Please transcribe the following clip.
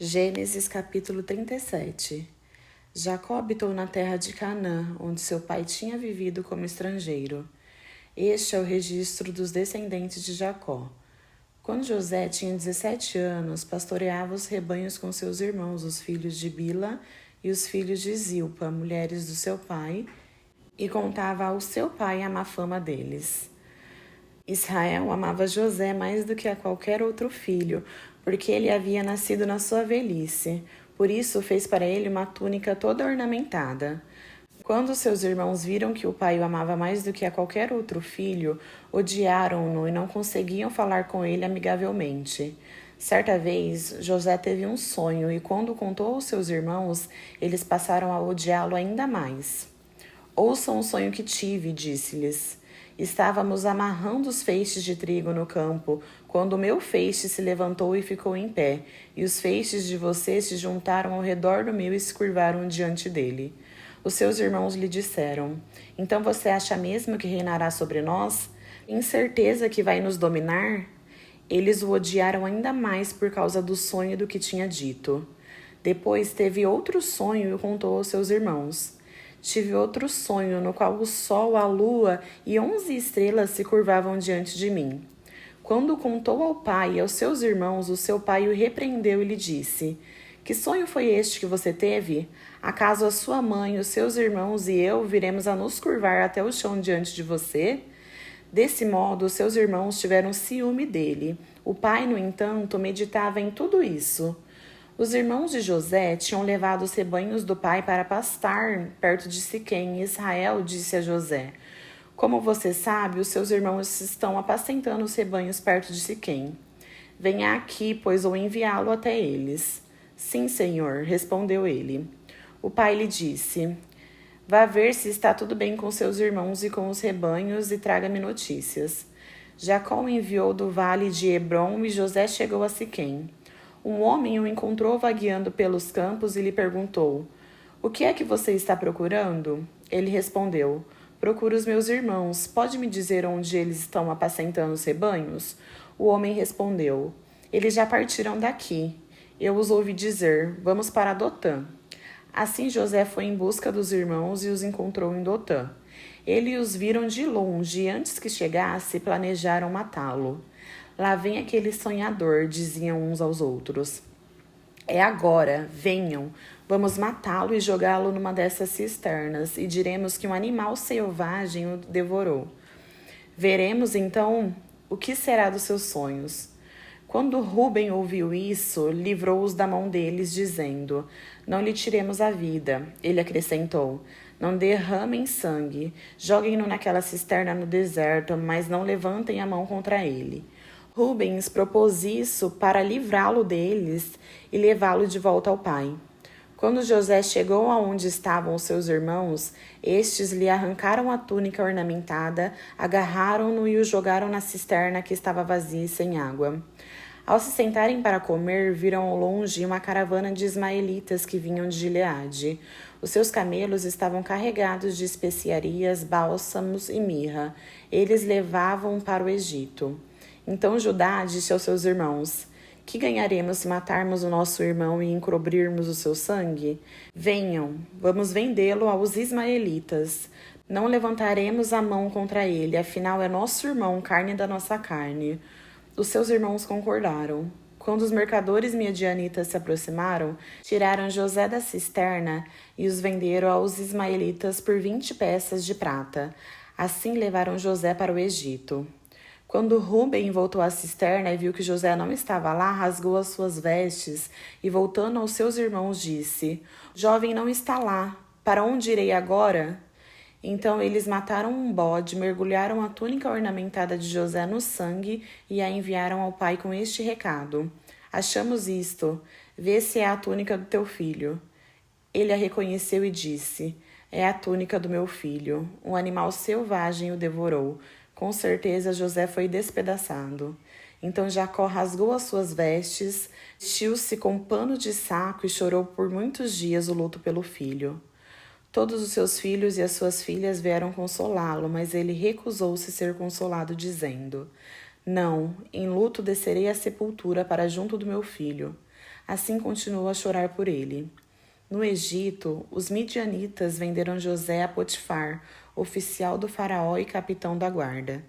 Gênesis capítulo 37. Jacó habitou na terra de Canaã, onde seu pai tinha vivido como estrangeiro. Este é o registro dos descendentes de Jacó. Quando José tinha 17 anos, pastoreava os rebanhos com seus irmãos, os filhos de Bila e os filhos de Zilpa, mulheres do seu pai, e contava ao seu pai a má fama deles. Israel amava José mais do que a qualquer outro filho, porque ele havia nascido na sua velhice. Por isso fez para ele uma túnica toda ornamentada. Quando seus irmãos viram que o pai o amava mais do que a qualquer outro filho, odiaram-no e não conseguiam falar com ele amigavelmente. Certa vez, José teve um sonho e quando contou aos seus irmãos, eles passaram a odiá-lo ainda mais. Ouçam o sonho que tive, disse-lhes. Estávamos amarrando os feixes de trigo no campo, quando o meu feixe se levantou e ficou em pé, e os feixes de vocês se juntaram ao redor do meu e se curvaram diante dele. Os seus irmãos lhe disseram: Então você acha mesmo que reinará sobre nós? Tem certeza que vai nos dominar? Eles o odiaram ainda mais por causa do sonho do que tinha dito. Depois teve outro sonho e o contou aos seus irmãos. Tive outro sonho no qual o sol, a lua e 11 estrelas se curvavam diante de mim. Quando contou ao pai e aos seus irmãos, o seu pai o repreendeu e lhe disse: Que sonho foi este que você teve? Acaso a sua mãe, os seus irmãos e eu viremos a nos curvar até o chão diante de você? Desse modo, os seus irmãos tiveram ciúme dele. O pai, no entanto, meditava em tudo isso. Os irmãos de José tinham levado os rebanhos do pai para pastar perto de Siquém, e Israel disse a José: Como você sabe, os seus irmãos estão apacentando os rebanhos perto de Siquém. Venha aqui, pois vou enviá-lo até eles. Sim, senhor, respondeu ele. O pai lhe disse: Vá ver se está tudo bem com seus irmãos e com os rebanhos e traga-me notícias. Jacó o enviou do vale de Hebrom e José chegou a Siquém. Um homem o encontrou vagueando pelos campos e lhe perguntou: O que é que você está procurando? Ele respondeu: Procuro os meus irmãos. Pode me dizer onde eles estão apacentando os rebanhos? O homem respondeu: Eles já partiram daqui. Eu os ouvi dizer: Vamos para Dotã. Assim José foi em busca dos irmãos e os encontrou em Dotã. Ele os viram de longe e antes que chegasse planejaram matá-lo. Lá vem aquele sonhador, diziam uns aos outros. É agora, venham, vamos matá-lo e jogá-lo numa dessas cisternas, e diremos que um animal selvagem o devorou. Veremos, então, o que será dos seus sonhos. Quando Rúben ouviu isso, livrou-os da mão deles, dizendo: Não lhe tiremos a vida. Ele acrescentou: Não derramem sangue, joguem-no naquela cisterna no deserto, mas não levantem a mão contra ele. Rubens propôs isso para livrá-lo deles e levá-lo de volta ao pai. Quando José chegou aonde estavam os seus irmãos, estes lhe arrancaram a túnica ornamentada, agarraram-no e o jogaram na cisterna que estava vazia e sem água. Ao se sentarem para comer, viram ao longe uma caravana de ismaelitas que vinham de Gileade. Os seus camelos estavam carregados de especiarias, bálsamos e mirra. Eles levavam para o Egito. Então Judá disse aos seus irmãos: Que ganharemos se matarmos o nosso irmão e encobrirmos o seu sangue? Venham, vamos vendê-lo aos ismaelitas. Não levantaremos a mão contra ele, afinal é nosso irmão, carne da nossa carne. Os seus irmãos concordaram. Quando os mercadores midianitas se aproximaram, tiraram José da cisterna e os venderam aos ismaelitas por 20 peças de prata. Assim levaram José para o Egito. Quando Rúben voltou à cisterna e viu que José não estava lá, rasgou as suas vestes e, voltando aos seus irmãos, disse: O jovem não está lá. Para onde irei agora? Então eles mataram um bode, mergulharam a túnica ornamentada de José no sangue e a enviaram ao pai com este recado: Achamos isto. Vê se é a túnica do teu filho. Ele a reconheceu e disse: É a túnica do meu filho. Um animal selvagem o devorou. Com certeza José foi despedaçado. Então Jacó rasgou as suas vestes, vestiu-se com pano de saco e chorou por muitos dias o luto pelo filho. Todos os seus filhos e as suas filhas vieram consolá-lo, mas ele recusou-se ser consolado, dizendo: Não, em luto descerei à sepultura para junto do meu filho. Assim continuou a chorar por ele. No Egito, os midianitas venderam José a Potifar, oficial do faraó e capitão da guarda.